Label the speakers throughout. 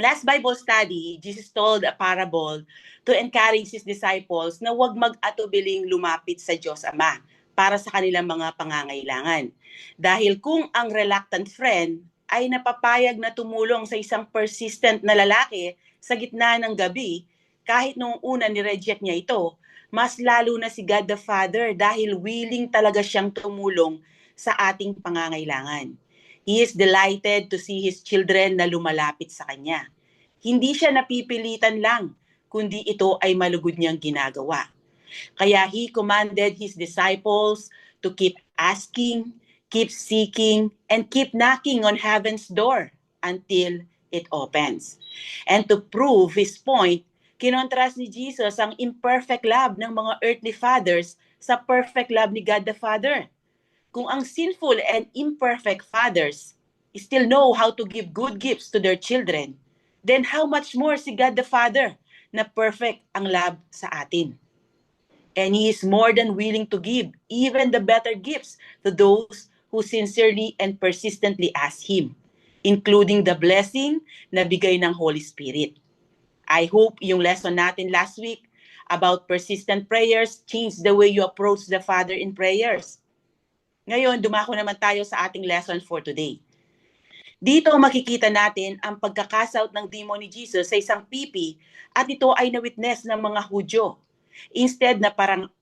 Speaker 1: last Bible study, Jesus told a parable to encourage His disciples na huwag mag-atubiling lumapit sa Diyos Ama para sa kanilang mga pangangailangan. Dahil kung ang reluctant friend ay napapayag na tumulong sa isang persistent na lalaki sa gitna ng gabi, kahit noong una ni-reject niya ito, mas lalo na si God the Father dahil willing talaga siyang tumulong sa ating pangangailangan. He is delighted to see His children na lumalapit sa Kanya. Hindi siya napipilitan lang, kundi ito ay malugod niyang ginagawa. Kaya He commanded His disciples to keep asking, keep seeking, and keep knocking on heaven's door until it opens. And to prove His point, kinontrast ni Jesus ang imperfect love ng mga earthly fathers sa perfect love ni God the Father. Kung ang sinful and imperfect fathers still know how to give good gifts to their children, then how much more si God the Father na perfect ang love sa atin. And He is more than willing to give even the better gifts to those who sincerely and persistently ask Him, including the blessing na bigay ng Holy Spirit. I hope yung lesson natin last week about persistent prayers changed the way you approach the Father in prayers. Ngayon, dumako naman tayo sa ating lesson for today. Dito makikita natin ang pagkakasout ng demon ni Jesus sa isang pipi at ito ay na-witness ng mga Hudyo. Instead na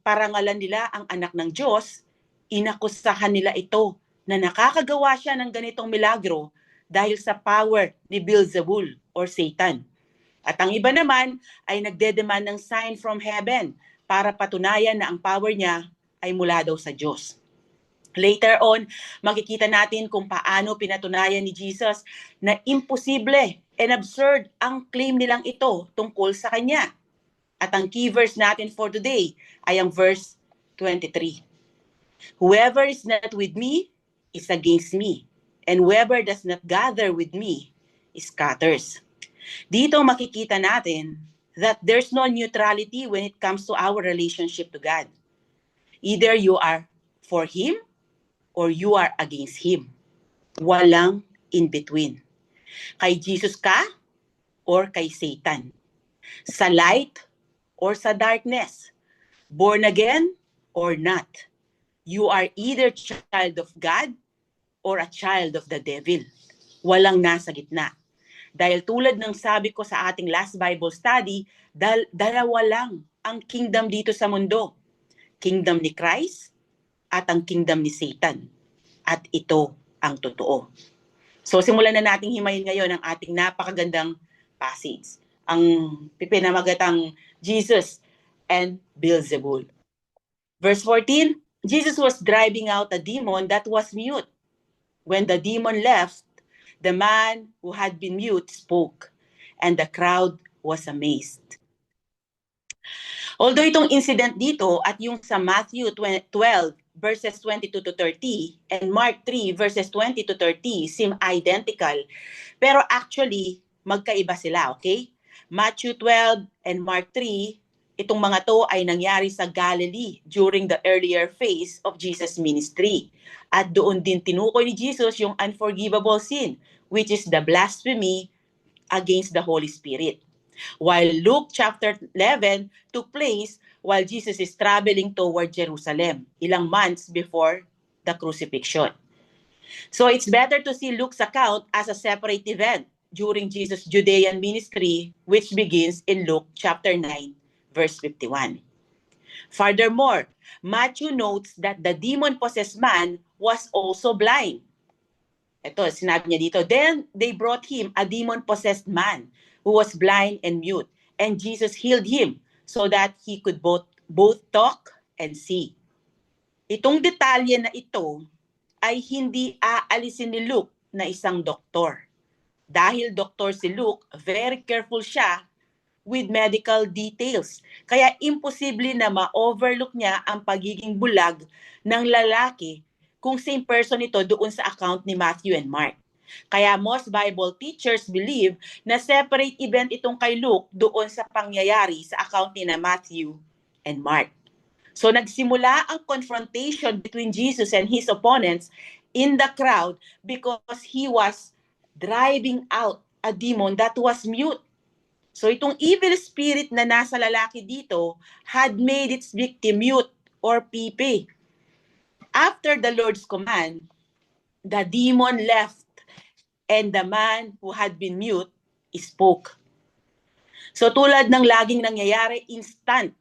Speaker 1: parangalan nila ang anak ng Diyos, inakusahan nila ito na nakakagawa siya ng ganitong milagro dahil sa power ni Beelzebul or Satan. At ang iba naman ay nagdedemand ng sign from heaven para patunayan na ang power niya ay mula daw sa Diyos. Later on, makikita natin kung paano pinatunayan ni Jesus na imposible and absurd ang claim nilang ito tungkol sa Kanya. At ang key verse natin for today ay ang verse 23. Whoever is not with me is against me, and whoever does not gather with me scatters. Dito makikita natin that there's no neutrality when it comes to our relationship to God. Either you are for Him or you are against Him. Walang in between. Kay Jesus ka or kay Satan. Sa light or sa darkness. Born again or not. You are either child of God or a child of the devil. Walang nasa gitna. Dahil tulad ng sabi ko sa ating last Bible study, dalawa lang ang kingdom dito sa mundo. Kingdom ni Christ at ang kingdom ni Satan. At ito ang totoo. So simulan na nating himayin ngayon ang ating napakagandang passage. Ang pinamagatang Jesus and Beelzebul. Verse 14, Jesus was driving out a demon that was mute. When the demon left, the man who had been mute spoke, and the crowd was amazed. Although itong incident dito at yung sa Matthew 12 verses 22 to 30 and Mark 3 verses 20 to 30 seem identical, pero actually magkaiba sila, okay? Matthew 12 and Mark 3, itong mga to ay nangyari sa Galilee during the earlier phase of Jesus' ministry. At doon din tinukoy ni Jesus yung unforgivable sin, which is the blasphemy against the Holy Spirit. While Luke chapter 11 took place while Jesus is traveling toward Jerusalem, ilang months before the crucifixion. So it's better to see Luke's account as a separate event during Jesus' Judean ministry, which begins in Luke chapter 9, verse 51. Furthermore, Matthew notes that the demon-possessed man was also blind. Ito, sinabi niya dito, then they brought him a demon-possessed man who was blind and mute, and Jesus healed him so that he could both talk and see. Itong detalye na ito ay hindi aalisin ni Luke na isang doktor. Dahil doktor si Luke, very careful siya with medical details. Kaya imposible na ma-overlook niya ang pagiging bulag ng lalaki kung same person ito doon sa account ni Matthew and Mark. Kaya most Bible teachers believe na separate event itong kay Luke doon sa pangyayari sa account ni na Matthew and Mark. So nagsimula ang confrontation between Jesus and his opponents in the crowd because he was driving out a demon that was mute. So itong evil spirit na nasa lalaki dito had made its victim mute or pipi. After the Lord's command, the demon left and the man who had been mute spoke. So tulad ng laging nangyayari, instant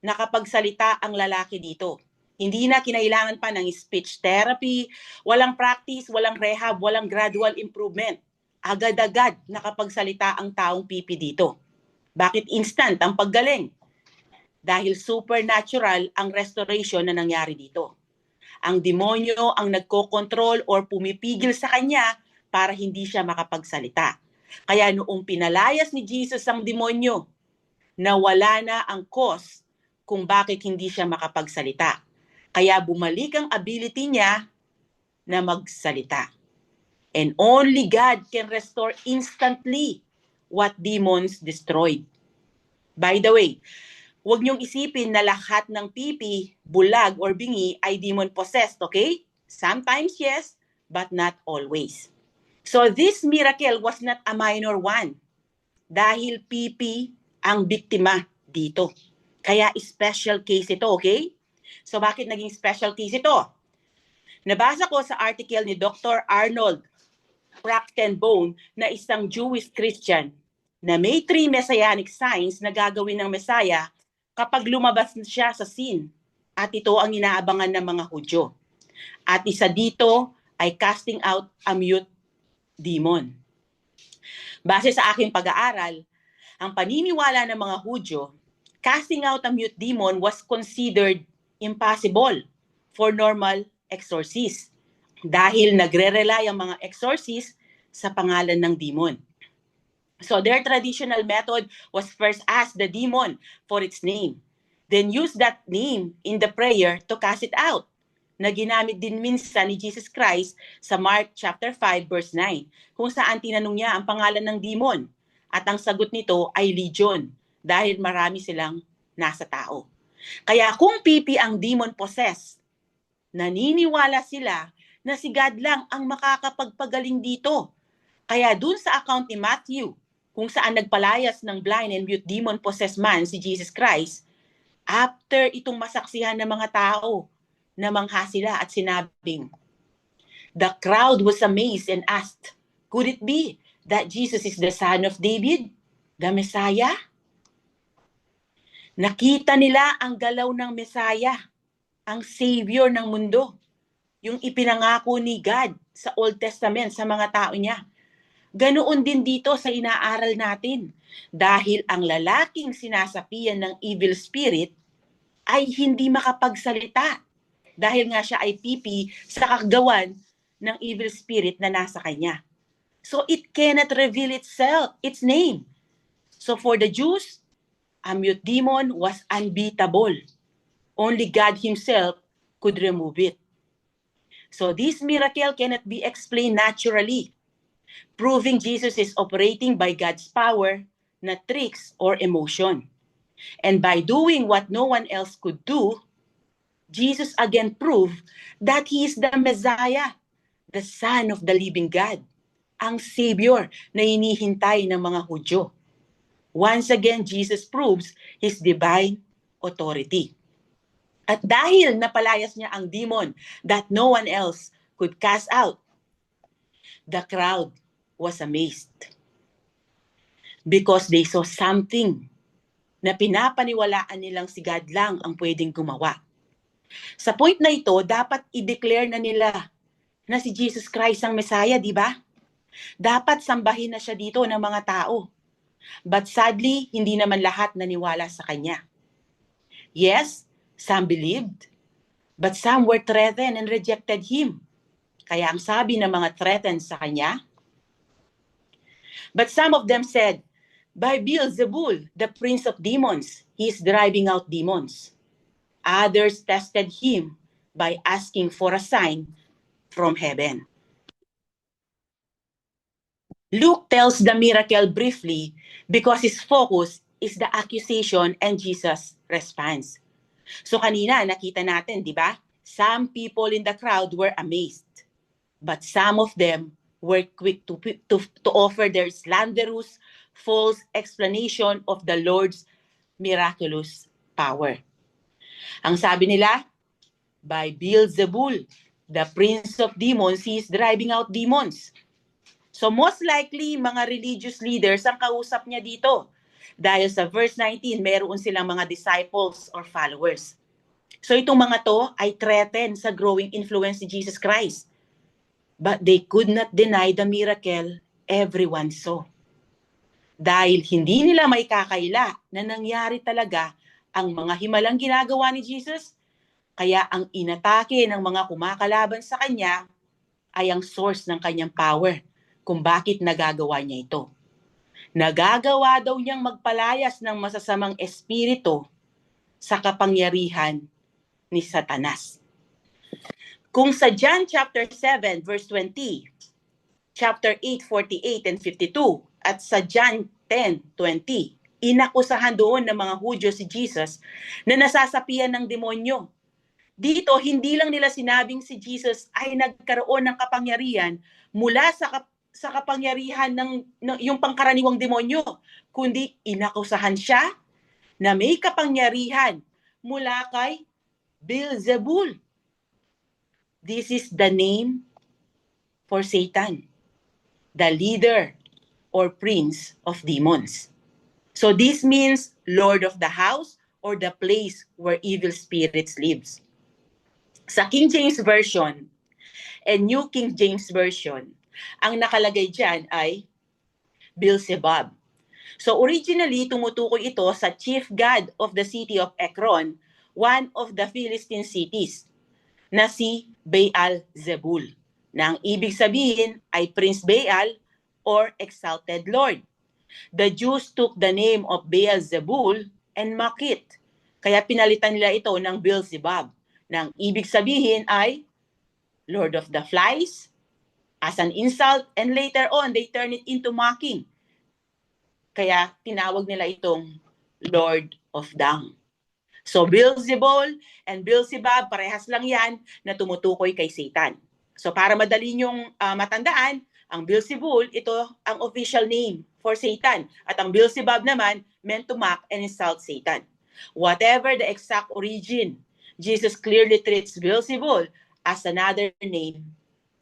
Speaker 1: nakapagsalita ang lalaki dito. Hindi na kinailangan pa ng speech therapy, walang practice, walang rehab, walang gradual improvement. Agad-agad nakapagsalita ang taong pipi dito. Bakit instant ang paggaling? Dahil supernatural ang restoration na nangyari dito. Ang demonyo ang nagko-control or pumipigil sa kanya para hindi siya makapagsalita. Kaya noong pinalayas ni Jesus ang demonyo, nawala na ang cause kung bakit hindi siya makapagsalita. Kaya bumalik ang ability niya na magsalita. And only God can restore instantly what demons destroyed. By the way, huwag niyong isipin na lahat ng pipi, bulag, or bingi ay demon-possessed, okay? Sometimes yes, but not always. So this miracle was not a minor one dahil pipi ang biktima dito. Kaya special case ito, okay? So bakit naging special case ito? Nabasa ko sa article ni Dr. Arnold Prachtenbone na isang Jewish Christian na may 3 messianic signs na gagawin ng Messiah kapag lumabas siya sa scene. At ito ang inaabangan ng mga Hudyo. At isa dito ay casting out a mute demon. Base sa aking pag-aaral, ang paniniwala ng mga Hudyo, casting out a mute demon was considered impossible for normal exorcists dahil nagre-rely ang mga exorcists sa pangalan ng demon. So their traditional method was first ask the demon for its name, then use that name in the prayer to cast it out, na ginamit din minsan ni Jesus Christ sa Mark chapter 5 verse 9, kung saan tinanong niya ang pangalan ng demon at ang sagot nito ay legion dahil marami silang nasa tao. Kaya kung pipi ang demon possessed, naniniwala sila na si God lang ang makakapagpagaling dito. Kaya dun sa account ni Matthew, kung saan nagpalayas ng blind and mute demon-possessed man si Jesus Christ, after itong masaksihan ng mga tao, namangha sila at sinabing, the crowd was amazed and asked, could it be that Jesus is the son of David, the Messiah? Nakita nila ang galaw ng Messiah, ang Savior ng mundo, yung ipinangako ni God sa Old Testament sa mga tao niya. Ganoon din dito sa inaaral natin dahil ang lalaking sinasapian ng evil spirit ay hindi makapagsalita dahil nga siya ay pipi sa kagawan ng evil spirit na nasa kanya. So it cannot reveal itself, its name. So for the Jews, a mute demon was unbeatable. Only God Himself could remove it. So this miracle cannot be explained naturally, proving Jesus is operating by God's power, not tricks or emotion. And by doing what no one else could do, Jesus again proved that He is the Messiah, the Son of the living God, ang Savior na hinihintay ng mga Hudyo. Once again, Jesus proves His divine authority. At dahil napalayas niya ang demon that no one else could cast out, the crowd was amazed because they saw something na pinapaniwalaan nilang si God lang ang pwedeng gumawa. Sa point na ito, dapat i-declare na nila na si Jesus Christ ang Messiah, di ba? Dapat sambahin na siya dito ng mga tao. But sadly, hindi naman lahat naniwala sa Kanya. Yes, some believed, but some were threatened and rejected Him. Kaya ang sabi ng mga threatened sa Kanya, but some of them said, by Beelzebul, the prince of demons, he is driving out demons. Others tested Him by asking for a sign from heaven. Luke tells the miracle briefly because his focus is the accusation and Jesus' response. So kanina nakita natin, di ba? Some people in the crowd were amazed, but some of them were quick to offer their slanderous, false explanation of the Lord's miraculous power. Ang sabi nila, by Beelzebul, the prince of demons, he is driving out demons. So most likely, mga religious leaders ang kausap niya dito. Dahil sa verse 19, meron silang mga disciples or followers. So itong mga to ay threaten sa growing influence ni Jesus Christ. But they could not deny the miracle everyone saw. Dahil hindi nila may kakaila na nangyari talaga ang mga himalang ginagawa ni Jesus, kaya ang inatake ng mga kumakalaban sa kanya ay ang source ng kanyang power kung bakit nagagawa niya ito. Nagagawa daw niyang magpalayas ng masasamang espiritu sa kapangyarihan ni Satanas. Kung sa John chapter 7 verse 20, chapter 8, 48 and 52, at sa John 10:20, inakusahan doon ng mga Hudyo si Jesus na nasasapian ng demonyo. Dito, hindi lang nila sinabing si Jesus ay nagkaroon ng kapangyarihan mula sa kapangyarihan ng yung pangkaraniwang demonyo, kundi inakusahan siya na may kapangyarihan mula kay Beelzebul. This is the name for Satan, the leader or prince of demons. So this means Lord of the house or the place where evil spirits lives. Sa King James Version and New King James Version, ang nakalagay dyan ay Beelzebub. So originally, tumutukoy ito sa chief god of the city of Ekron, one of the Philistine cities, na si Baal-zebul, na ang ibig sabihin ay Prince Baal or Exalted Lord. The Jews took the name of Baal-zebul and mock it. Kaya pinalitan nila ito ng Beelzebub, na ang ibig sabihin ay Lord of the Flies, as an insult, and later on, they turn it into mocking. Kaya tinawag nila itong Lord of Dung. So Beelzebul and Beelzebub, parehas lang yan na tumutukoy kay Satan. So para madali nyong matandaan, ang Beelzebul, ito ang official name for Satan. At ang Beelzebub naman, meant to mock and insult Satan. Whatever the exact origin, Jesus clearly treats Beelzebul as another name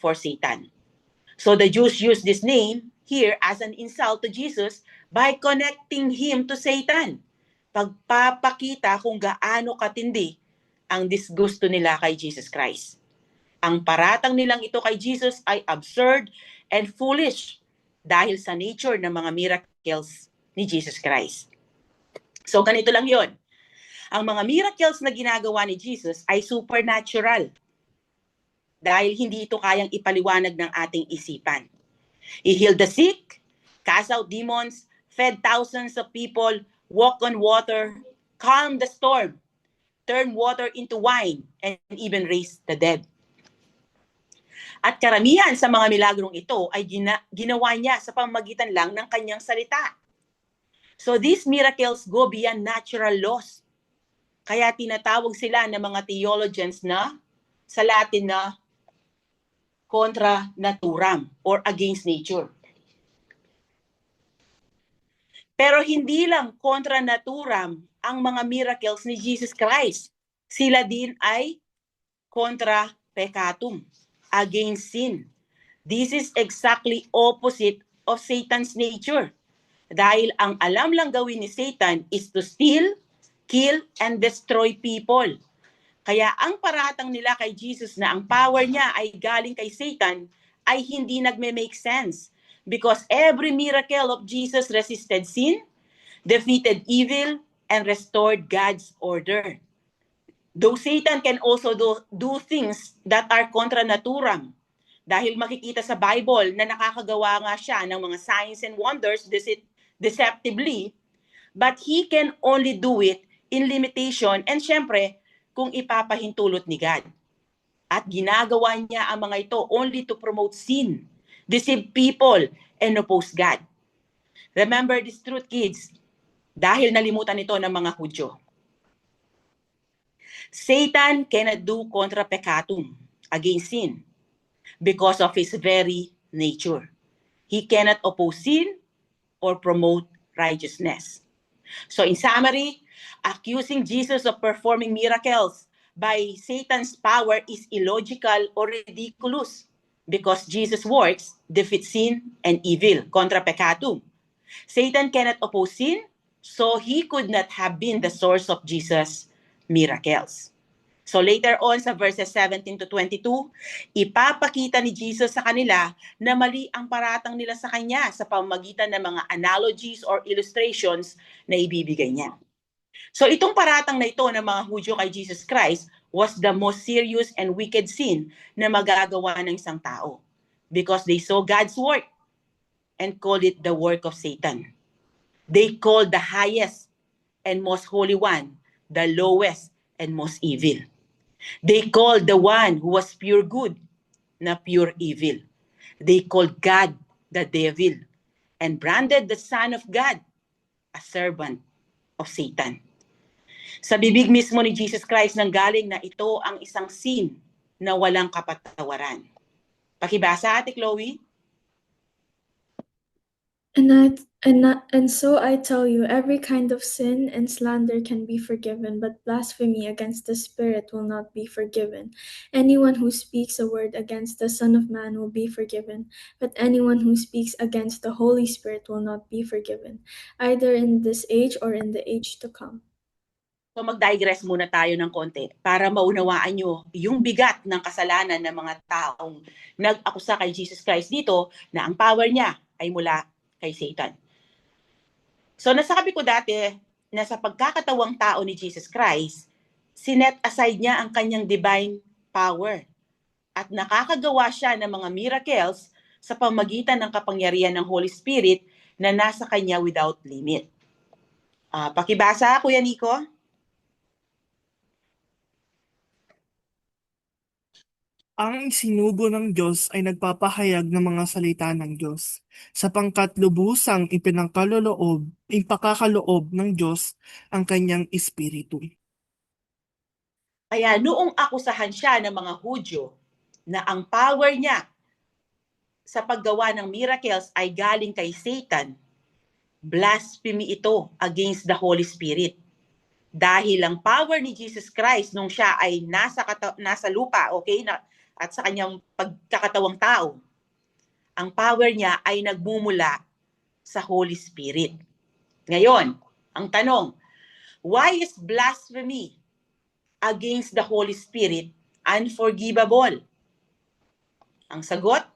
Speaker 1: for Satan. So the Jews use this name here as an insult to Jesus by connecting him to Satan. Pagpapakita kung gaano katindi ang disgusto nila kay Jesus Christ. Ang paratang nilang ito kay Jesus ay absurd and foolish dahil sa nature ng mga miracles ni Jesus Christ. So ganito lang yon. Ang mga miracles na ginagawa ni Jesus ay supernatural dahil hindi ito kayang ipaliwanag ng ating isipan. He healed the sick, cast out demons, fed thousands of people, walked on water, calmed the storm, turned water into wine, and even raised the dead. At karamihan sa mga milagrong ito ay ginawa niya sa pamamagitan lang ng kanyang salita. So these miracles go beyond natural laws. Kaya tinatawag sila ng mga theologians na, sa Latin na, contra naturam or against nature. Pero hindi lang contra naturam ang mga miracles ni Jesus Christ. Sila din ay contra peccatum, against sin. This is exactly opposite of Satan's nature. Dahil ang alam lang gawin ni Satan is to steal, kill, and destroy people. Kaya ang paratang nila kay Jesus na ang power niya ay galing kay Satan ay hindi nagme-make sense. Because every miracle of Jesus resisted sin, defeated evil, and restored God's order. Though Satan can also do things that are contra naturam. Dahil makikita sa Bible na nakakagawa nga siya ng mga signs and wonders deceptively, but he can only do it in limitation and syempre kung ipapahintulot ni God. At ginagawa niya ang mga ito only to promote sin, deceive people, and oppose God. Remember this truth, kids, dahil nalimutan ito ng mga Hudyo. Satan cannot do contra peccatum, against sin, because of his very nature. He cannot oppose sin or promote righteousness. So in summary, accusing Jesus of performing miracles by Satan's power is illogical or ridiculous because Jesus' works defeat sin and evil, contra peccatum. Satan cannot oppose sin, so he could not have been the source of Jesus' miracles. So later on sa verses 17 to 22, ipapakita ni Jesus sa kanila na mali ang paratang nila sa kanya sa pamamagitan ng mga analogies or illustrations na ibibigay niya. So itong paratang na ito ng mga Hudyo kay Jesus Christ was the most serious and wicked sin na magagawa ng isang tao because they saw God's work and called it the work of Satan. They called the highest and most holy one the lowest and most evil. They called the one who was pure good na pure evil. They called God the devil and branded the Son of God a servant of Satan. Sa bibig mismo ni Jesus Christ nanggaling na ito ang isang sin na walang kapatawaran. Pakibasa, Ate Chloe.
Speaker 2: And so I tell you, every kind of sin and slander can be forgiven, but blasphemy against the Spirit will not be forgiven. Anyone who speaks a word against the Son of Man will be forgiven, but anyone who speaks against the Holy Spirit will not be forgiven, either in this age or in the age to come.
Speaker 1: So mag-digress muna tayo ng konti para maunawaan nyo yung bigat ng kasalanan ng mga taong nag-akusa kay Jesus Christ dito na ang power niya ay mula kay Satan. So nasabi ko dati na sa pagkakatawang tao ni Jesus Christ, sinet aside niya ang kanyang divine power at nakakagawa siya ng mga miracles sa pamagitan ng kapangyarihan ng Holy Spirit na nasa kanya without limit. Pakibasa, Kuya Nico.
Speaker 3: Ang isinugo ng Diyos ay nagpapahayag ng mga salita ng Diyos, sapangkat lubusang ipakakaloob ng Diyos ang kanyang espiritu.
Speaker 1: Kaya noong akusahan siya ng mga Hudyo na ang power niya sa paggawa ng miracles ay galing kay Satan, blasphemy ito against the Holy Spirit. Dahil ang power ni Jesus Christ nung siya ay nasa lupa, okay, at sa kanyang pagkakatawang tao, ang power niya ay nagmumula sa Holy Spirit. Ngayon, ang tanong, why is blasphemy against the Holy Spirit unforgivable? Ang sagot,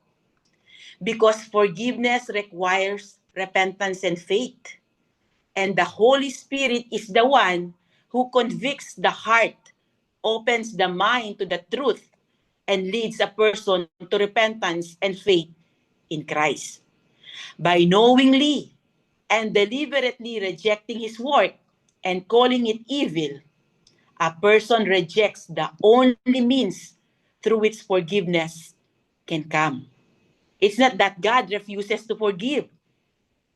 Speaker 1: because forgiveness requires repentance and faith. And the Holy Spirit is the one who convicts the heart, opens the mind to the truth, and leads a person to repentance and faith in Christ. By knowingly and deliberately rejecting His work and calling it evil, a person rejects the only means through which forgiveness can come. It's not that God refuses to forgive,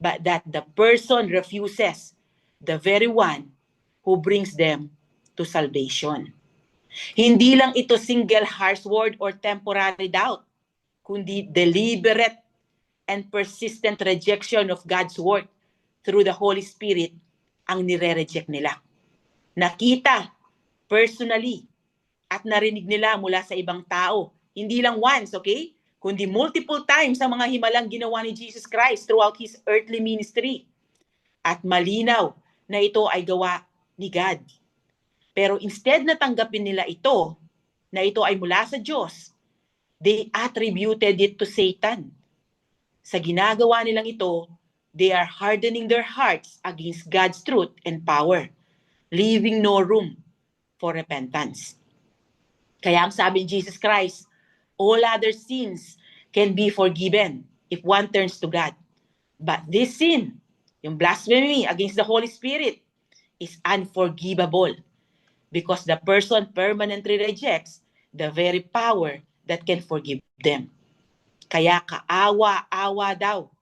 Speaker 1: but that the person refuses the very one who brings them to salvation. Hindi lang ito single harsh word or temporary doubt, kundi deliberate and persistent rejection of God's work through the Holy Spirit ang nire-reject nila. Nakita personally at narinig nila mula sa ibang tao. Hindi lang once, okay? Kundi multiple times sa mga himalang ginawa ni Jesus Christ throughout His earthly ministry. At malinaw na ito ay gawa ni God. Pero instead na tanggapin nila ito, na ito ay mula sa Diyos, they attributed it to Satan. Sa ginagawa nilang ito, they are hardening their hearts against God's truth and power, leaving no room for repentance. Kaya ang sabi ni Jesus Christ, all other sins can be forgiven if one turns to God. But this sin, yung blasphemy against the Holy Spirit, is unforgivable because the person permanently rejects the very power that can forgive them. Kaya kaawa-awa daw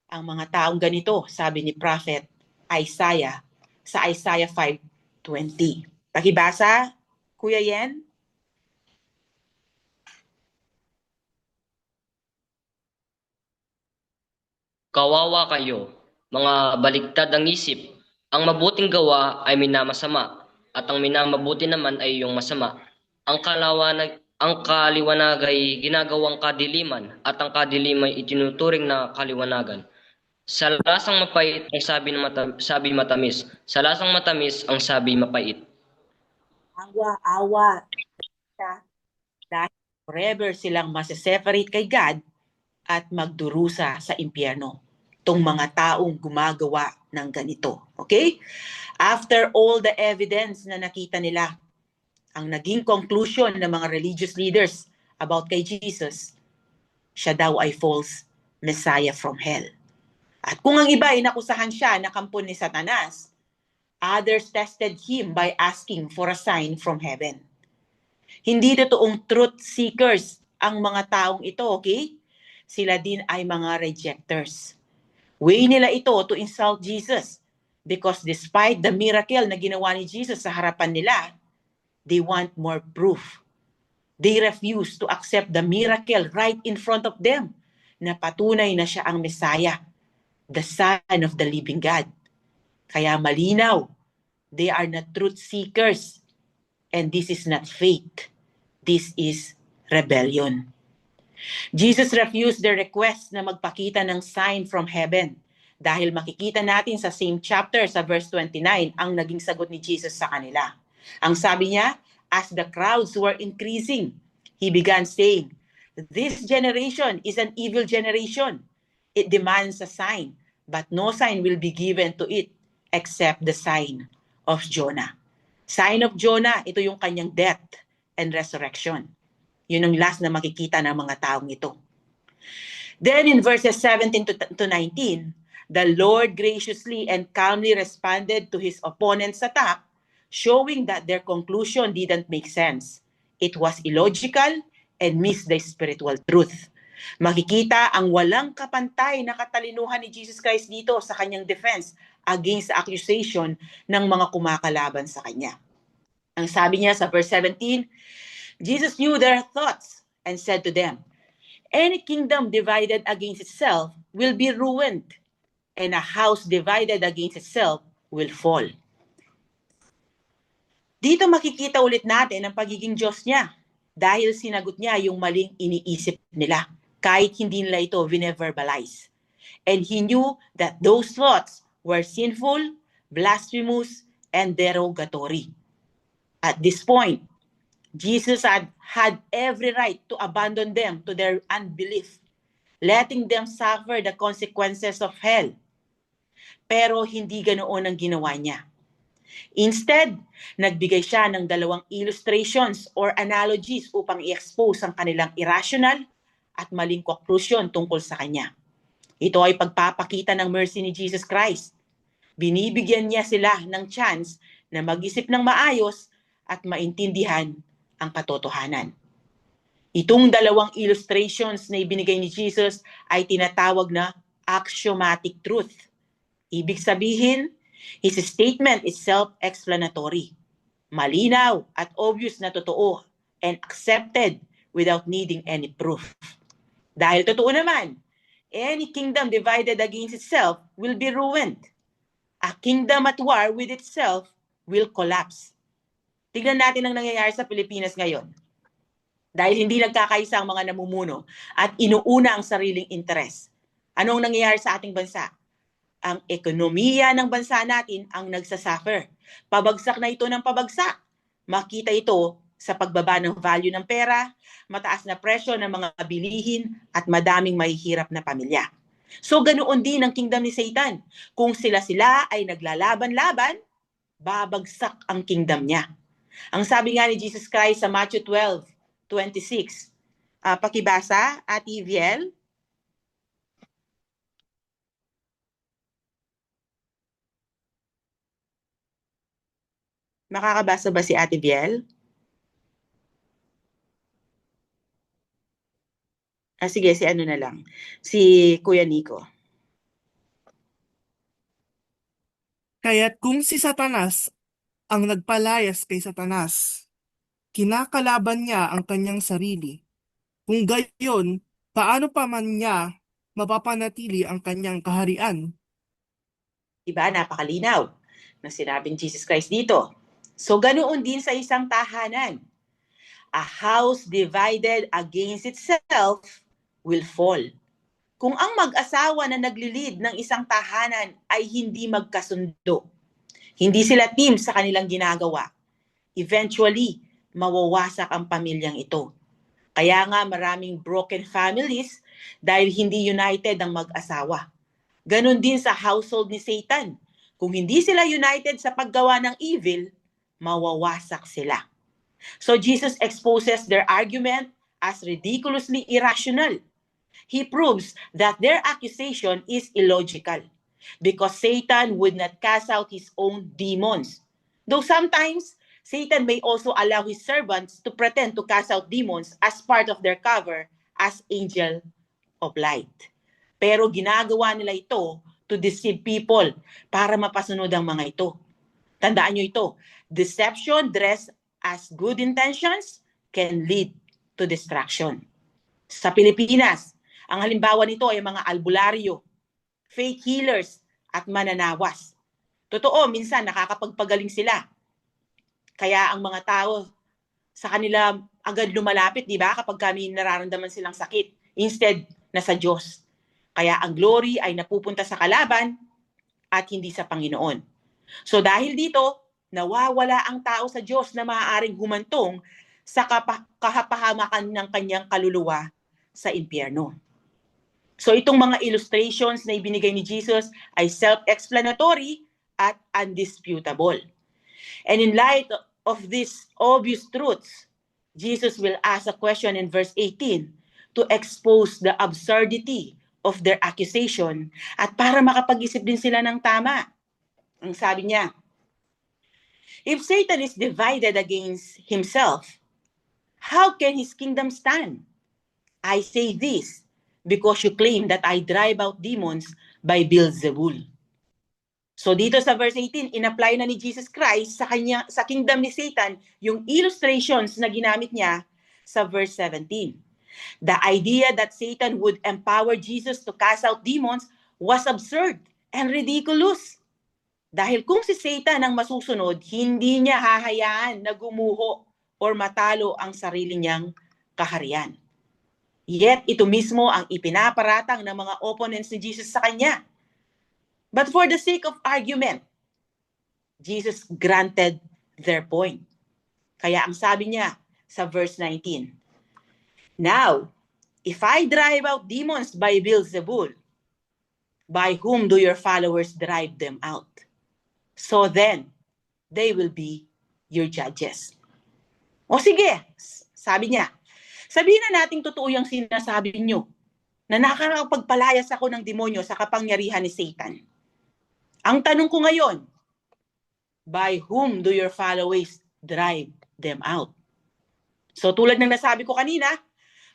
Speaker 1: ang mga taong ganito, sabi ni Prophet Isaiah sa Isaiah 5:20. Pakibasa, Kuya Yen?
Speaker 4: Kawawa kayo, mga baligtad ang isip. Ang mabuting gawa ay minamasama, at ang minamabuti naman ay yung masama. Ang kaliwanag ay ginagawang kadiliman, at ang kadiliman ay itinuturing na kaliwanagan. Sa lasang mapait ang sabi matamis, sa lasang matamis ang sabi mapait.
Speaker 1: Awa-awa siya dahil forever silang masiseparate kay God at magdurusa sa impyerno. Itong mga taong gumagawa ng ganito. Okay? After all the evidence na nakita nila, ang naging conclusion ng mga religious leaders about kay Jesus, siya daw ay false Messiah from hell. At kung ang iba ay nakusahan siya na kampon ni Satanas, others tested him by asking for a sign from heaven. Hindi totoong truth seekers ang mga taong ito, okay? Sila din ay mga rejectors. Way nila ito to insult Jesus because despite the miracle na ginawa ni Jesus sa harapan nila, they want more proof. They refuse to accept the miracle right in front of them na patunay na siya ang Messiah, the Son of the living God. Kaya malinaw, they are not truth seekers. And this is not faith. This is rebellion. Jesus refused their request na magpakita ng sign from heaven. Dahil makikita natin sa same chapter sa verse 29 ang naging sagot ni Jesus sa kanila. Ang sabi niya, as the crowds were increasing, he began saying, "This generation is an evil generation. It demands a sign, but no sign will be given to it except the sign of Jonah." Sign of Jonah, ito yung kanyang death and resurrection. Yun ang last na makikita ng mga taong ito. Then in verses 17 to 19, the Lord graciously and calmly responded to his opponents' attack, showing that their conclusion didn't make sense. It was illogical and missed the spiritual truth. Makikita ang walang kapantay na katalinuhan ni Jesus Christ dito sa kanyang defense against the accusation ng mga kumakalaban sa kanya. Ang sabi niya sa verse 17, Jesus knew their thoughts and said to them, "Any kingdom divided against itself will be ruined, and a house divided against itself will fall." Dito makikita ulit natin ang pagiging Diyos niya dahil sinagot niya yung maling iniisip nila kahit hindi nila ito vineverbalize. And he knew that those thoughts were sinful, blasphemous, and derogatory. At this point, Jesus had every right to abandon them to their unbelief, letting them suffer the consequences of hell. Pero hindi ganoon ang ginawa niya. Instead, nagbigay siya ng 2 illustrations or analogies upang i-expose ang kanilang irrational at maling conclusion tungkol sa kanya. Ito ay pagpapakita ng mercy ni Jesus Christ. Binibigyan niya sila ng chance na mag-isip ng maayos at maintindihan ang katotohanan. Itong 2 illustrations na ibinigay ni Jesus ay tinatawag na axiomatic truth. Ibig sabihin, his statement is self-explanatory. Malinaw at obvious na totoo and accepted without needing any proof. Dahil totoo naman, any kingdom divided against itself will be ruined. A kingdom at war with itself will collapse. Tignan natin ang nangyayari sa Pilipinas ngayon. Dahil hindi nagkakaisa ang mga namumuno at inuuna ang sariling interes. Anong nangyayari sa ating bansa? Ang ekonomiya ng bansa natin ang nagsasuffer. Pabagsak na ito ng pabagsak. Makita ito sa pagbaba ng value ng pera, mataas na presyo ng mga bilihin at madaming mahihirap na pamilya. So ganoon din ang kingdom ni Satan. Kung sila-sila ay naglalaban-laban, babagsak ang kingdom niya. Ang sabi nga ni Jesus Christ sa Matthew 12:26. Pakibasa, Ate Viel. Makakabasa ba si Ate Viel? Sige, si ano na lang. Si Kuya Nico.
Speaker 3: Kaya't kung si Satanas ang nagpalayas kay Satanas, kinakalaban niya ang kanyang sarili. Kung gayon, paano pa man niya mapapanatili ang kanyang kaharian.
Speaker 1: Diba? Napakalinaw na sinabing Jesus Christ dito. So ganoon din sa isang tahanan. A house divided against itself will fall. Kung ang mag-asawa na nagli-lead ng isang tahanan ay hindi magkasundo, hindi sila team sa kanilang ginagawa, eventually, mawawasak ang pamilyang ito. Kaya nga maraming broken families dahil hindi united ang mag-asawa. Ganon din sa household ni Satan. Kung hindi sila united sa paggawa ng evil, mawawasak sila. So Jesus exposes their argument as ridiculously irrational. He proves that their accusation is illogical because Satan would not cast out his own demons. Though sometimes, Satan may also allow his servants to pretend to cast out demons as part of their cover as angel of light. Pero ginagawa nila ito to deceive people para mapasunod ang mga ito. Tandaan nyo ito, deception dressed as good intentions can lead to destruction. Sa Pilipinas, ang halimbawa nito ay mga albularyo, fake healers, at mananawas. Totoo, minsan nakakapagpagaling sila. Kaya ang mga tao sa kanila agad lumalapit, di ba? Kapag kami nararamdaman silang sakit. Instead, nasa Diyos. Kaya ang glory ay napupunta sa kalaban at hindi sa Panginoon. So dahil dito, nawawala ang tao sa Diyos na maaaring humantong sa kahapahamakan ng kanyang kaluluwa sa impyerno. So itong mga illustrations na ibinigay ni Jesus ay self-explanatory at undisputable. And in light of these obvious truths, Jesus will ask a question in verse 18 to expose the absurdity of their accusation at para makapag-isip din sila ng tama. Ang sabi niya, if Satan is divided against himself, how can his kingdom stand? I say this because you claim that I drive out demons by Beelzebul. So dito sa verse 18, in-apply na ni Jesus Christ sa kingdom ni Satan yung illustrations na ginamit niya sa verse 17. The idea that Satan would empower Jesus to cast out demons was absurd and ridiculous. Dahil kung si Satan ang masusunod, hindi niya hahayaan na gumuho or matalo ang sarili niyang kaharian. Yet ito mismo ang ipinaparatang ng mga opponents ni Jesus sa kanya. But for the sake of argument, Jesus granted their point. Kaya ang sabi niya sa verse 19, now, if I drive out demons by Beelzebul, by whom do your followers drive them out? So then, they will be your judges. O sige, sabi niya, sabihin na nating totoo yung sinasabi niyo na nakakapagpalayas ako ng demonyo sa kapangyarihan ni Satan. Ang tanong ko ngayon, by whom do your followers drive them out? So tulad ng nasabi ko kanina,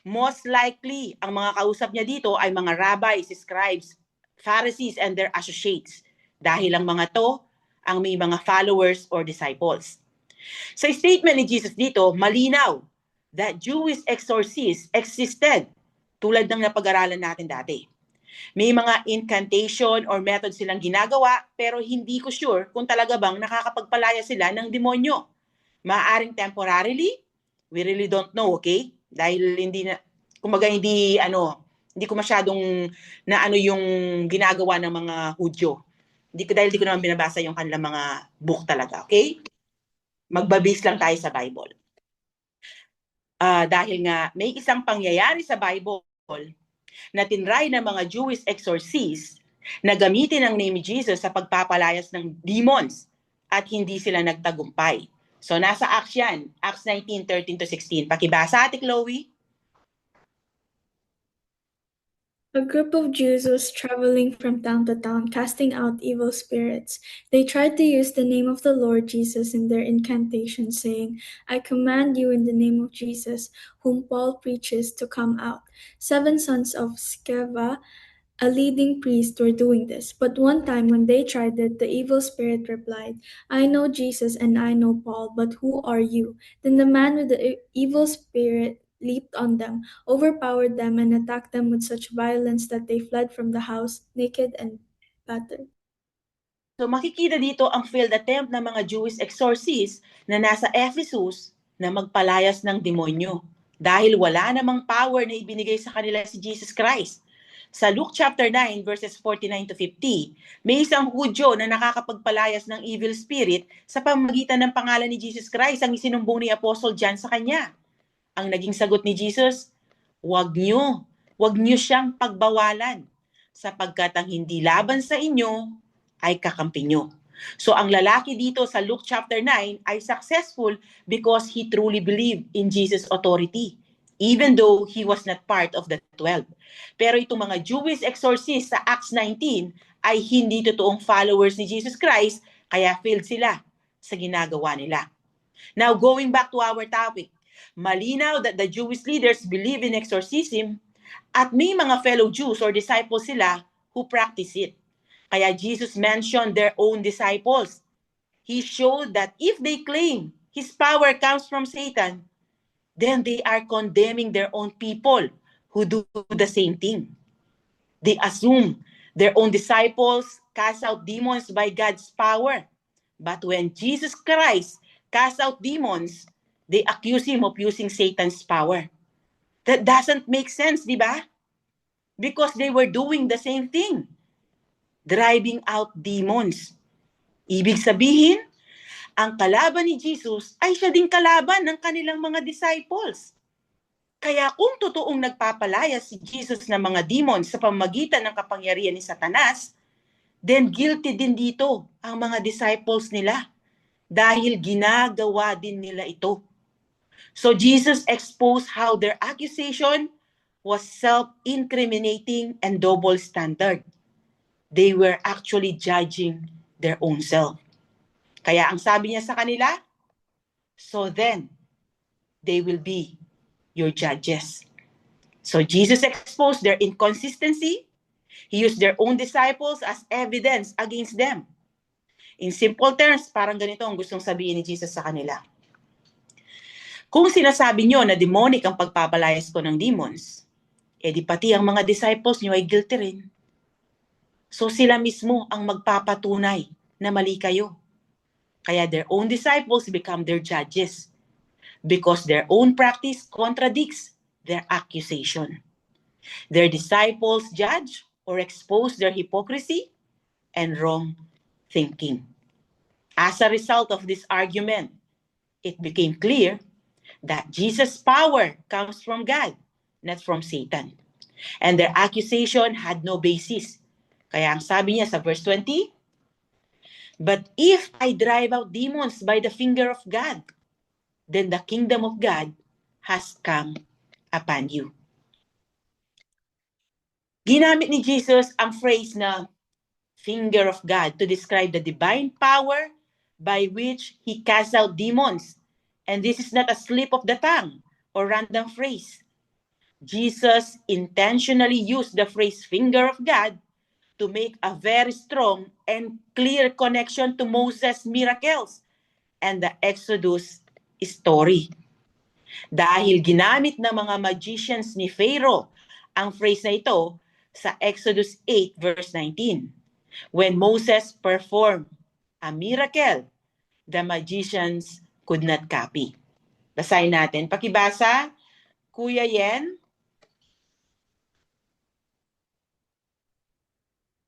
Speaker 1: most likely ang mga kausap niya dito ay mga rabbis, scribes, Pharisees, and their associates. Dahil ang mga to ang may mga followers or disciples. Sa statement ni Jesus dito, malinaw that Jewish exorcists existed tulad ng napag-aralan natin dati. May mga incantation or method silang ginagawa pero hindi ko sure kung talaga bang nakakapagpalaya sila ng demonyo. Maaring temporarily, we really don't know, okay? Dahil hindi na, kumbaga hindi ko masyadong na yung ginagawa ng mga Hudyo. Dahil di ko naman binabasa yung kanilang mga book talaga, okay? Magbabase lang tayo sa Bible. Dahil nga may isang pangyayari sa Bible na tinry ng mga Jewish exorcists na gamitin ang name ni Jesus sa pagpapalayas ng demons at hindi sila nagtagumpay. So nasa Acts yan, Acts 19:13-16. Pakibasa, Ate Chloe.
Speaker 2: A group of Jews was traveling from town to town, casting out evil spirits. They tried to use the name of the Lord Jesus in their incantation, saying, I command you in the name of Jesus, whom Paul preaches, to come out. 7 sons of Sceva, a leading priest, were doing this. But one time when they tried it, the evil spirit replied, I know Jesus and I know Paul, but who are you? Then the man with the evil spirit leaped on them, overpowered them, and attacked them with such violence that they fled from the house, naked and battered.
Speaker 1: So makikita dito ang failed attempt ng mga Jewish exorcists na nasa Ephesus na magpalayas ng demonyo dahil wala namang power na ibinigay sa kanila si Jesus Christ. Sa Luke chapter 9 verses 49 to 50, may isang Hudyo na nakakapagpalayas ng evil spirit sa pamamagitan ng pangalan ni Jesus Christ ang isinumbong ni Apostle John sa kanya. Ang naging sagot ni Jesus, wag niyo siyang pagbawalan sapagkat ang hindi laban sa inyo ay kakampi nyo. So ang lalaki dito sa Luke chapter 9 ay successful because he truly believed in Jesus' authority, even though he was not part of the 12. Pero itong mga Jewish exorcists sa Acts 19 ay hindi totoong followers ni Jesus Christ, kaya failed sila sa ginagawa nila. Now going back to our topic, malinaw that the Jewish leaders believe in exorcism at may mga fellow Jews or disciples sila who practice it. Kaya Jesus mentioned their own disciples. He showed that if they claim his power comes from Satan, then they are condemning their own people who do the same thing. They assume their own disciples cast out demons by God's power. But when Jesus Christ cast out demons, they accuse him of using Satan's power. That doesn't make sense, di ba? Because they were doing the same thing. Driving out demons. Ibig sabihin, ang kalaban ni Jesus ay siya ding kalaban ng kanilang mga disciples. Kaya kung totoong nagpapalaya si Jesus ng mga demons sa pamamagitan ng kapangyarihan ni Satanas, then guilty din dito ang mga disciples nila dahil ginagawa din nila ito. So Jesus exposed how their accusation was self-incriminating and double standard. They were actually judging their own self. Kaya ang sabi niya sa kanila, so then, they will be your judges. So Jesus exposed their inconsistency. He used their own disciples as evidence against them. In simple terms, parang ganito ang gustong sabihin ni Jesus sa kanila. Kung sinasabi niyo na demonic ang pagpapalayas ko ng demons, edi pati ang mga disciples niyo ay guilty rin. So sila mismo ang magpapatunay na mali kayo. Kaya their own disciples become their judges because their own practice contradicts their accusation. Their disciples judge or expose their hypocrisy and wrong thinking. As a result of this argument, it became clear that Jesus' power comes from God, not from Satan. And their accusation had no basis. Kaya ang sabi niya sa verse 20, but if I drive out demons by the finger of God, then the kingdom of God has come upon you. Ginamit ni Jesus ang phrase na finger of God to describe the divine power by which he casts out demons. And this is not a slip of the tongue or random phrase. Jesus intentionally used the phrase finger of God to make a very strong and clear connection to Moses' miracles and the Exodus story. Dahil ginamit ng mga magicians ni Pharaoh ang phrase na ito sa Exodus 8 verse 19. When Moses performed a miracle, the magicians could not copy. Basahin natin. Pakibasa, Kuya Yen.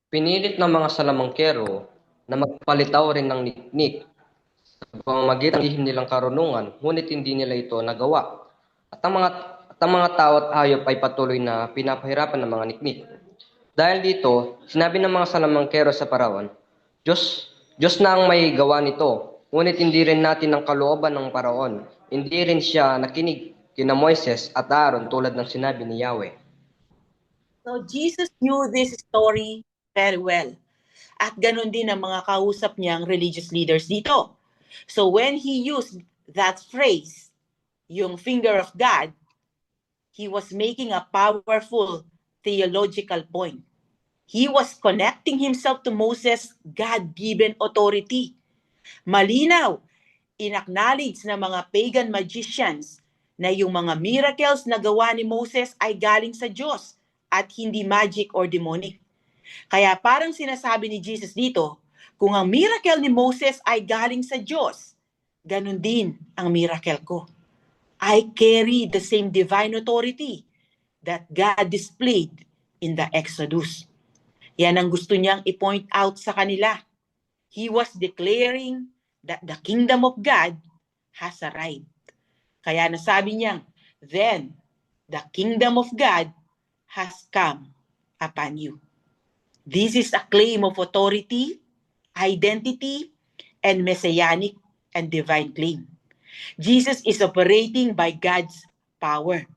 Speaker 4: Pinilit ng mga salamangkero na magpalitaw rin ng niknik sa pamamagitan ng lihim nilang karunungan, ngunit hindi nila ito nagawa. At ang mga tao at hayop ay patuloy na pinapahirapan ng mga niknik. Dahil dito, sinabi ng mga salamangkero sa Paraon, Diyos na ang may gawa nito, ngunit hindi rin natin ang kalooban ng Paraon. Hindi rin siya nakinig kina Moises at Aaron tulad ng sinabi ni Yahweh.
Speaker 1: So Jesus knew this story very well. At ganun din ang mga kausap niyang religious leaders dito. So when he used that phrase, yung finger of God, he was making a powerful theological point. He was connecting himself to Moses' God-given authority. Malinaw, inacknowledge ng mga pagan magicians na yung mga miracles na gawa ni Moses ay galing sa Diyos at hindi magic or demonic. Kaya parang sinasabi ni Jesus dito, kung ang miracle ni Moses ay galing sa Diyos, ganun din ang miracle ko. I carry the same divine authority that God displayed in the Exodus. Yan ang gusto niyang i-point out sa kanila. He was declaring that the kingdom of God has arrived. Kaya nasabi niyang, then the kingdom of God has come upon you. This is a claim of authority, identity, and messianic and divine claim. Jesus is operating by God's power.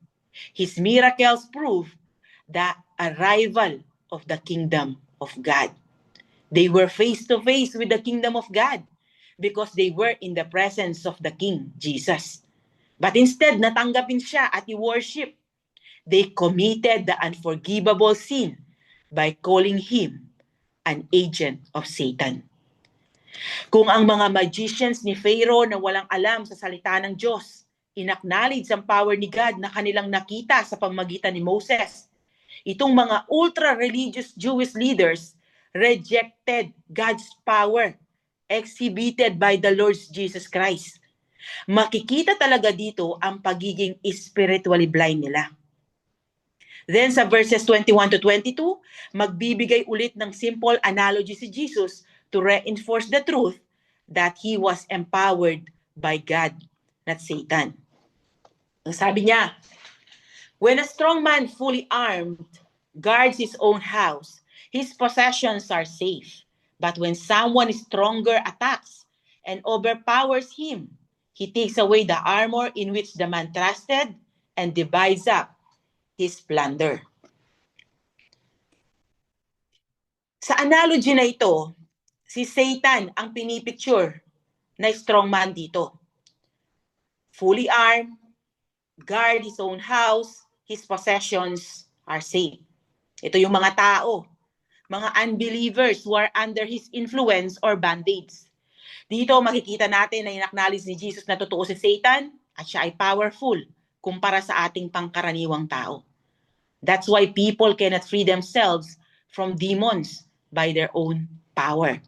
Speaker 1: His miracles prove the arrival of the kingdom of God. They were face to face with the kingdom of God because they were in the presence of the King, Jesus. But instead, natanggapin siya at i-worship. They committed the unforgivable sin by calling him an agent of Satan. Kung ang mga magicians ni Pharaoh na walang alam sa salita ng Diyos, inacknowledge ang power ni God na kanilang nakita sa pamamagitan ni Moses, itong mga ultra-religious Jewish leaders rejected God's power exhibited by the Lord Jesus Christ. Makikita talaga dito ang pagiging spiritually blind nila. Then sa verses 21 to 22, magbibigay ulit ng simple analogy si Jesus to reinforce the truth that he was empowered by God, not Satan. Ang sabi niya, when a strong man fully armed guards his own house, his possessions are safe. But when someone stronger attacks and overpowers him, he takes away the armor in which the man trusted and divides up his plunder. Sa analogy na ito, si Satan ang pinipicture na strong man dito. Fully armed, guard his own house, his possessions are safe. Ito yung mga tao, mga unbelievers who are under his influence or bondage. Dito makikita natin na in-acknowledge ni Jesus na totoo si Satan at siya ay powerful kumpara sa ating pangkaraniwang tao. That's why people cannot free themselves from demons by their own power.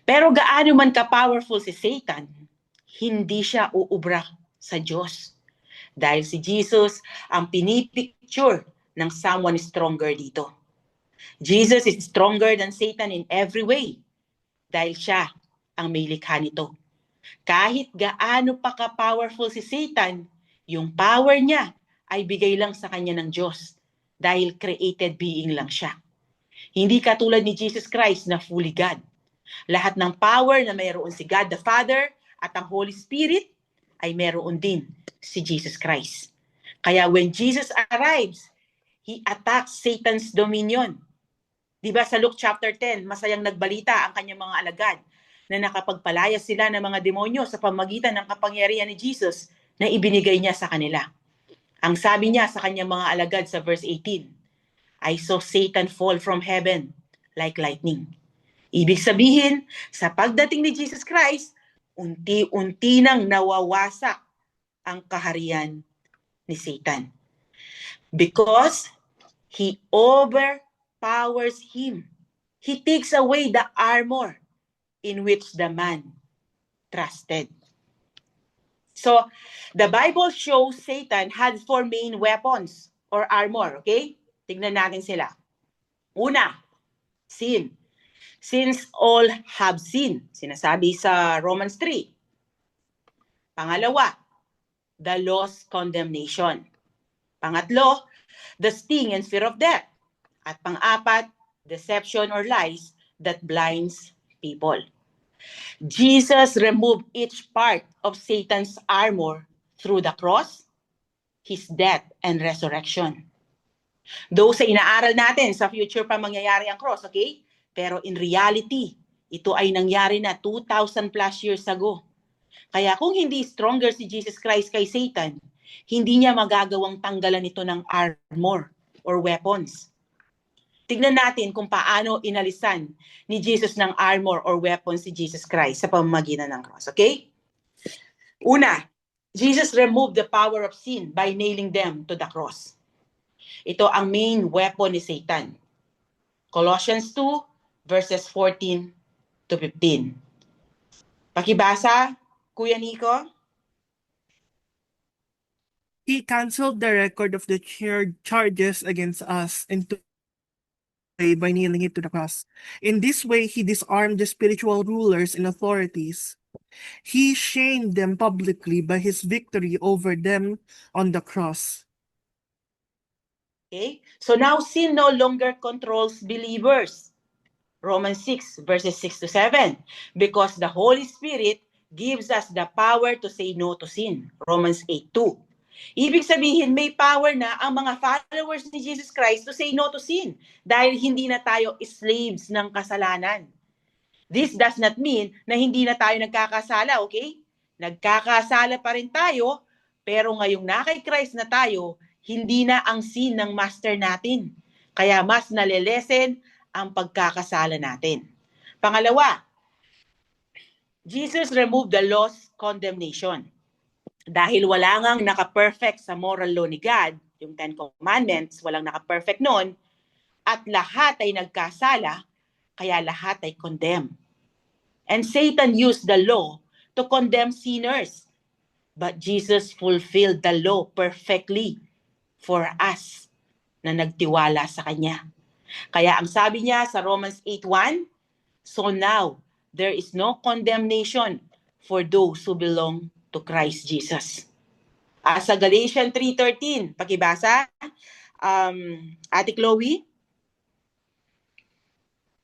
Speaker 1: Pero gaano man ka-powerful si Satan, hindi siya uubra sa Diyos. Dahil si Jesus ang pinipicture ng someone stronger dito. Jesus is stronger than Satan in every way. Dahil siya ang may likha nito. Kahit gaano pa ka-powerful si Satan, yung power niya ay bigay lang sa kanya ng Diyos. Dahil created being lang siya. Hindi katulad ni Jesus Christ na fully God. Lahat ng power na mayroon si God the Father at ang Holy Spirit ay mayroon din si Jesus Christ. Kaya when Jesus arrives, he attacks Satan's dominion. Diba sa Luke chapter 10, masayang nagbalita ang kanyang mga alagad na nakapagpalaya sila ng mga demonyo sa pamagitan ng kapangyarihan ni Jesus na ibinigay niya sa kanila. Ang sabi niya sa kanyang mga alagad sa verse 18, I saw Satan fall from heaven like lightning. Ibig sabihin, sa pagdating ni Jesus Christ, unti-unti nang nawawasak ang kaharian ni Satan. Because he overpowers him. He takes away the armor in which the man trusted. So, the Bible shows Satan had 4 main weapons or armor, okay? Tignan natin sila. Una, sin. Since all have sinned, sinasabi sa Romans 3. Pangalawa, the law's condemnation. Pangatlo, the sting and fear of death. At pang-apat, deception or lies that blinds people. Jesus removed each part of Satan's armor through the cross, his death, and resurrection. Though sa inaaral natin, sa future pa mangyayari ang cross, okay? Pero in reality, ito ay nangyari na 2,000 plus years ago. Kaya kung hindi stronger si Jesus Christ kay Satan, hindi niya magagawang tanggalan ito ng armor or weapons. Tignan natin kung paano inalisan ni Jesus ng armor or weapons si Jesus Christ sa pamamagitan ng cross, okay? Una, Jesus removed the power of sin by nailing them to the cross. Ito ang main weapon ni Satan. Colossians 2, verses 14 to 15. Pakibasa, Kuya Nico.
Speaker 3: He canceled the record of the charges against us and took it away by nailing it to the cross. In this way, he disarmed the spiritual rulers and authorities. He shamed them publicly by his victory over them on the cross.
Speaker 1: Okay? So now sin no longer controls believers. Romans 6, verses 6 to 7. Because the Holy Spirit gives us the power to say no to sin. Romans 8:2. Ibig sabihin, may power na ang mga followers ni Jesus Christ to say no to sin dahil hindi na tayo slaves ng kasalanan. This does not mean na hindi na tayo nagkakasala, okay? Nagkakasala pa rin tayo, pero ngayong na kay Christ na tayo, hindi na ang sin ng master natin. Kaya mas nalilesen ang pagkakasala natin. Pangalawa, Jesus removed the law's condemnation. Dahil wala ngang naka-perfect sa moral law ni God, yung Ten Commandments, walang naka-perfect nun, at lahat ay nagkasala, kaya lahat ay condemned. And Satan used the law to condemn sinners. But Jesus fulfilled the law perfectly for us na nagtiwala sa Kanya. Kaya ang sabi niya sa Romans 8:1, so now there is no condemnation for those who belong to Christ Jesus. Sa Galatians 3:13, pakibasa, Ate Chloe.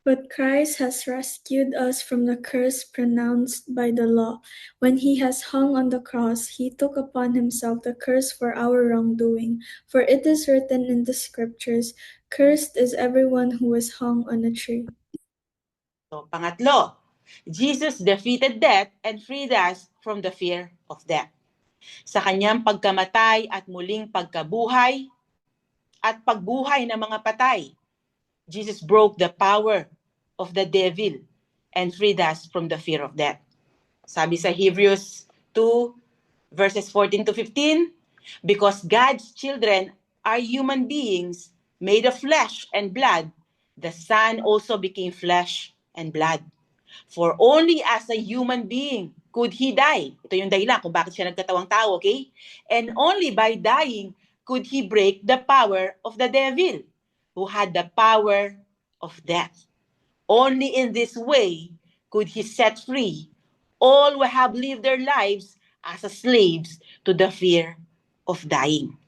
Speaker 2: But Christ has rescued us from the curse pronounced by the law. When he has hung on the cross, he took upon himself the curse for our wrongdoing. For it is written in the scriptures, cursed is everyone who is hung on a tree.
Speaker 1: So, pangatlo, Jesus defeated death and freed us from the fear of death. Sa kanyang pagkamatay at muling pagkabuhay at pagbuhay ng mga patay, Jesus broke the power of the devil and freed us from the fear of death. Sabi sa Hebrews 2, verses 14 to 15, because God's children are human beings made of flesh and blood, the Son also became flesh and blood. For only as a human being could he die. Ito yung dahilan kung bakit siya nagkatawang tao, okay? And only by dying could he break the power of the devil, who had the power of death. Only in this way could he set free all who have lived their lives as slaves to the fear of dying.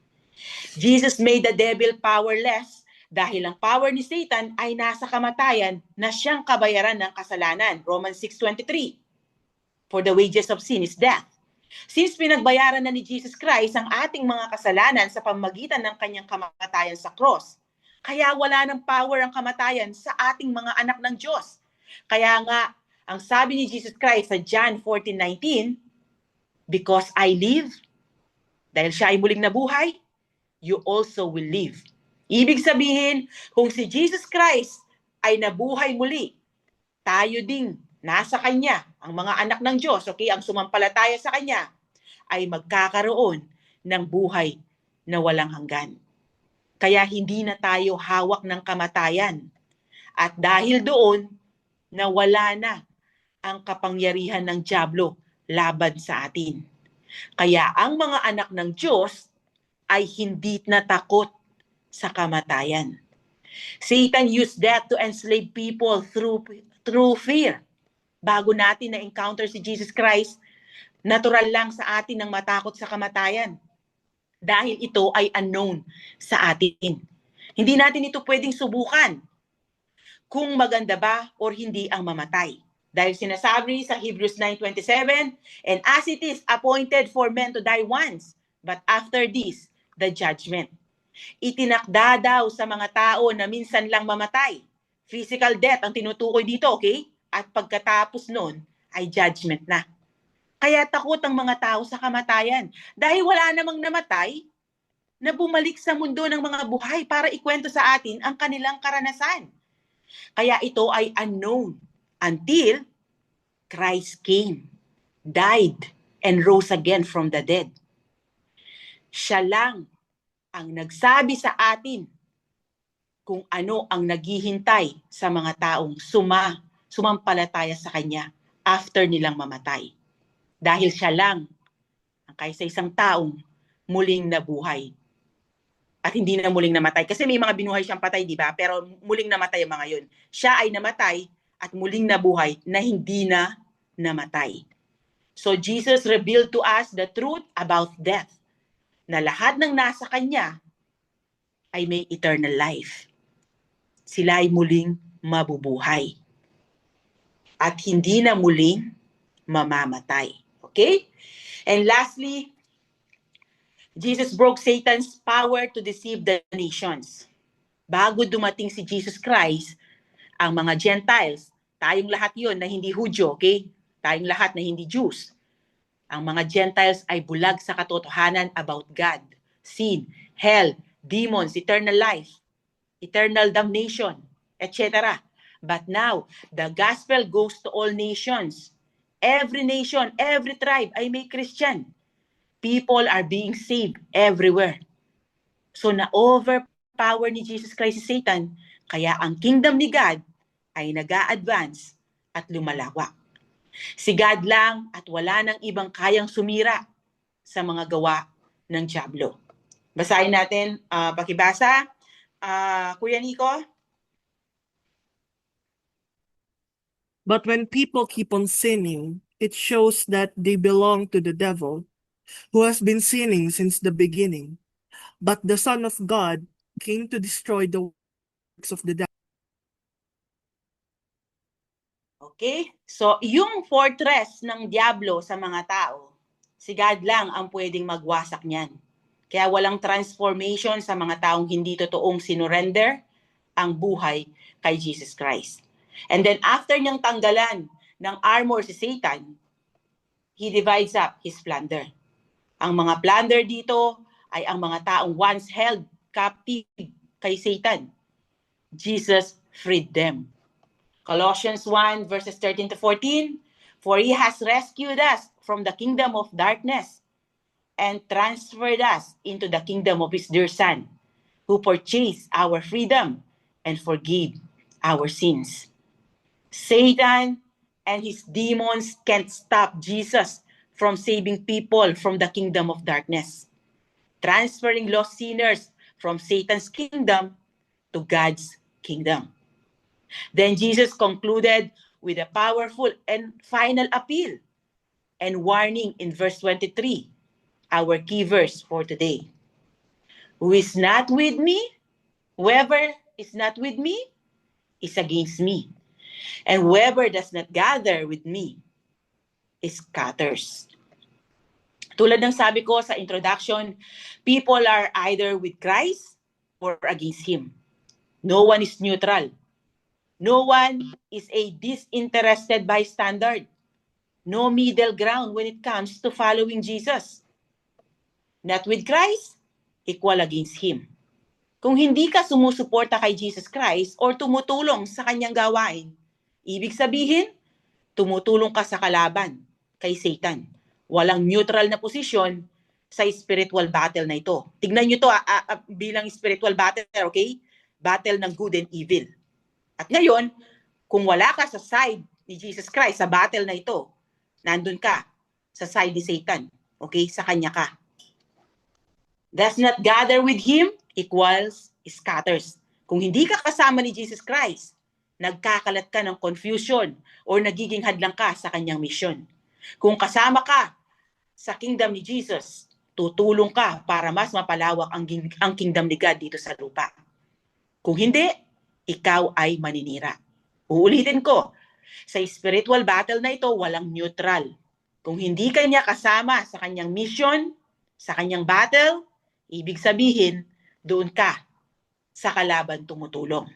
Speaker 1: Jesus made the devil powerless dahil ang power ni Satan ay nasa kamatayan na siyang kabayaran ng kasalanan. Romans 6:23. For the wages of sin is death. Since pinagbayaran na ni Jesus Christ ang ating mga kasalanan sa pamamagitan ng kanyang kamatayan sa cross, kaya wala ng power ang kamatayan sa ating mga anak ng Diyos. Kaya nga, ang sabi ni Jesus Christ sa John 14:19, because I live, dahil siya ay muling nabuhay, you also will live. Ibig sabihin, kung si Jesus Christ ay nabuhay muli, tayo ding nasa Kanya, ang mga anak ng Diyos, okay, ang sumampalataya sa Kanya, ay magkakaroon ng buhay na walang hanggan. Kaya hindi na tayo hawak ng kamatayan. At dahil doon, nawala na ang kapangyarihan ng dyablo laban sa atin. Kaya ang mga anak ng Diyos ay hindi natakot sa kamatayan. Satan used death to enslave people through fear. Bago natin na-encounter si Jesus Christ, natural lang sa atin ang matakot sa kamatayan. Dahil ito ay unknown sa atin. Hindi natin ito pwedeng subukan kung maganda ba o hindi ang mamatay. Dahil sinasabi sa Hebrews 9:27, and as it is appointed for men to die once, but after this, the judgment. Itinakda daw sa mga tao na minsan lang mamatay. Physical death ang tinutukoy dito, okay? At pagkatapos nun ay judgment na. Kaya takot ang mga tao sa kamatayan. Dahil wala namang namatay na bumalik sa mundo ng mga buhay para ikwento sa atin ang kanilang karanasan. Kaya ito ay unknown until Christ came, died, and rose again from the dead. Siya lang ang nagsabi sa atin kung ano ang naghihintay sa mga taong sumampalataya sa Kanya after nilang mamatay. Dahil siya lang ang kaysa isang taong muling nabuhay. At hindi na muling namatay. Kasi may mga binuhay siyang patay, di ba? Pero muling namatay ang mga yun. Siya ay namatay at muling nabuhay na hindi na namatay. So Jesus revealed to us the truth about death. Na lahat ng nasa Kanya ay may eternal life. Sila ay muling mabubuhay. At hindi na muling mamamatay. Okay? And lastly, Jesus broke Satan's power to deceive the nations. Bago dumating si Jesus Christ, ang mga Gentiles, tayong lahat yon na hindi Hudyo, okay? Tayong lahat na hindi Jews. Ang mga Gentiles ay bulag sa katotohanan about God, sin, hell, demons, eternal life, eternal damnation, etc. But now, the gospel goes to all nations. Every nation, every tribe ay may Christian. People are being saved everywhere. So na-overpower ni Jesus Christ si Satan, kaya ang kingdom ni God ay nag-a-advance at lumalawak. Si God lang at wala nang ibang kayang sumira sa mga gawa ng dyablo. Basahin natin, pakibasa. Kuya Nico?
Speaker 3: But when people keep on sinning, it shows that they belong to the devil, who has been sinning since the beginning. But the Son of God came to destroy the works of the devil.
Speaker 1: Okay? So, yung fortress ng diablo sa mga tao, si God lang ang pwedeng magwasak niyan. Kaya walang transformation sa mga taong hindi totoong sinurrender ang buhay kay Jesus Christ. And then after niyang tanggalan ng armor si Satan, he divides up his plunder. Ang mga plunder dito ay ang mga taong once held captive kay Satan. Jesus freed them. Colossians 1 verses 13 to 14, for He has rescued us from the kingdom of darkness and transferred us into the kingdom of His dear Son, who purchased our freedom and forgave our sins. Satan and his demons can't stop Jesus from saving people from the kingdom of darkness, transferring lost sinners from Satan's kingdom to God's kingdom. Then Jesus concluded with a powerful and final appeal and warning in verse 23, our key verse for today. Who is not with me, whoever is not with me is against me. And whoever does not gather with me is scatters. Tulad ng sabi ko sa introduction, people are either with Christ or against Him. No one is neutral. No one is a disinterested bystander. No middle ground when it comes to following Jesus. Not with Christ, equal against Him. Kung hindi ka sumusuporta kay Jesus Christ or tumutulong sa Kanyang gawain, ibig sabihin, tumutulong ka sa kalaban kay Satan. Walang neutral na posisyon sa spiritual battle na ito. Tignan nyo to bilang spiritual battle, okay? Battle ng good and evil. At ngayon, kung wala ka sa side ni Jesus Christ sa battle na ito, nandun ka sa side ni Satan. Okay? Sa kanya ka. Does not gather with Him equals scatters. Kung hindi ka kasama ni Jesus Christ, nagkakalat ka ng confusion or nagiging hadlang ka sa kanyang mission. Kung kasama ka sa kingdom ni Jesus, tutulong ka para mas mapalawak ang kingdom ni God dito sa lupa. Kung hindi, ikaw ay maninira. Uulitin ko, sa spiritual battle na ito, walang neutral. Kung hindi ka niya kasama sa kanyang mission, sa kanyang battle, ibig sabihin, doon ka sa kalaban tumutulong.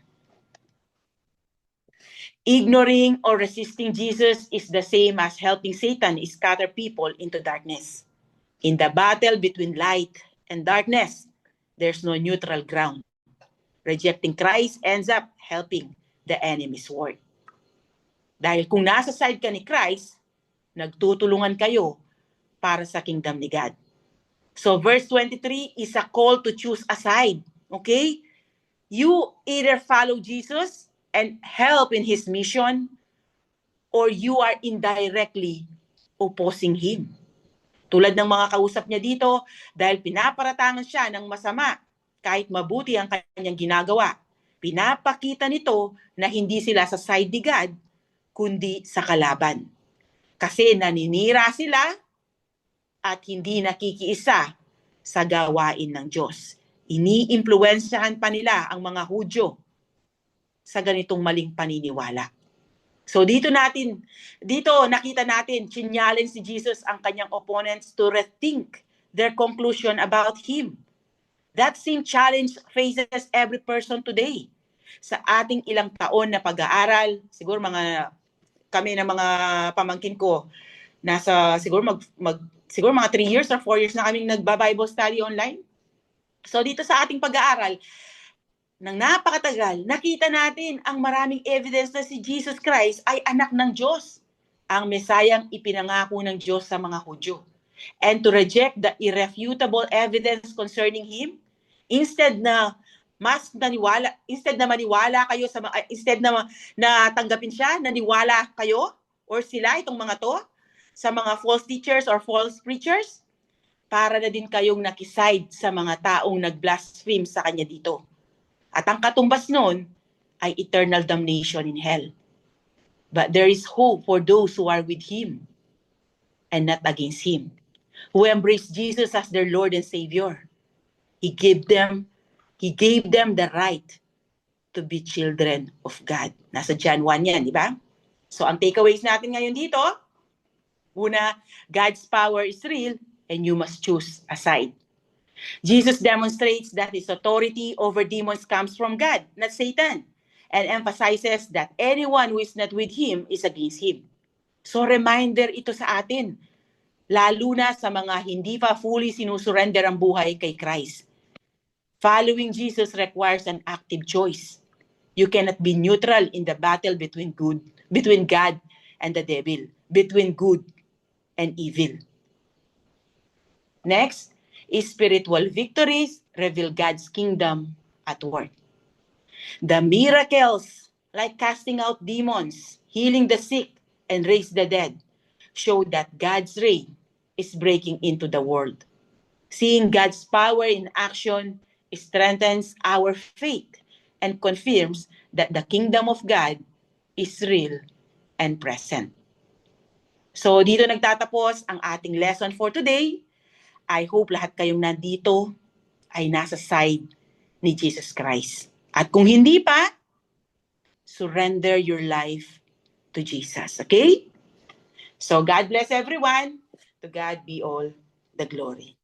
Speaker 1: Ignoring or resisting Jesus is the same as helping Satan scatter people into darkness. In the battle between light and darkness, there's no neutral ground. Rejecting Christ ends up helping the enemy's work. Dahil kung nasa side ka ni Christ, nagtutulungan kayo para sa kingdom ni God. So verse 23 is a call to choose a side. Okay? You either follow Jesus and help in His mission, or you are indirectly opposing Him. Tulad ng mga kausap niya dito, dahil pinaparatangan siya ng masama, kahit mabuti ang kanyang ginagawa, pinapakita nito na hindi sila sa side ni God, kundi sa kalaban. Kasi naninira sila at hindi nakikiisa sa gawain ng Diyos. Iniimpluwensyahan pa nila ang mga Hudyo sa ganitong maling paniniwala. So dito nakita natin, challenge si Jesus ang kanyang opponents to rethink their conclusion about Him. That same challenge faces every person today. Sa ating ilang taon na pag-aaral, siguro kami na mga pamangkin ko, nasa siguro siguro mga 3 years or 4 years na kaming nagba-Bible study online. So dito sa ating pag-aaral, nang napakatagal, nakita natin ang maraming evidence na si Jesus Christ ay anak ng Diyos, ang Mesayang ipinangako ng Diyos sa mga Hudyo. And to reject the irrefutable evidence concerning Him, instead na maniwala kayo instead na tanggapin siya, naniwala kayo or sila itong mga to sa mga false teachers or false preachers, para na din kayong nakiside sa mga taong nag-blaspheme sa kanya dito. At ang katumbas nun ay eternal damnation in hell. But there is hope for those who are with Him and not against Him, who embrace Jesus as their Lord and Savior. He gave them the right to be children of God. Nasa John 1 yan, di ba? So ang takeaways natin ngayon dito, una, God's power is real and you must choose a side. Jesus demonstrates that His authority over demons comes from God, not Satan, and emphasizes that anyone who is not with Him is against Him. So reminder ito sa atin, lalo na sa mga hindi pa fully sinusurrender ang buhay kay Christ. Following Jesus requires an active choice. You cannot be neutral in the battle between God and the devil, between good and evil. Next, spiritual victories reveal God's kingdom at work. The miracles, like casting out demons, healing the sick, and raise the dead, show that God's reign is breaking into the world. Seeing God's power in action strengthens our faith and confirms that the kingdom of God is real and present. So dito nagtatapos ang ating lesson for today. I hope lahat kayong nandito ay nasa side ni Jesus Christ. At kung hindi pa, surrender your life to Jesus. Okay? So God bless everyone. To God be all the glory.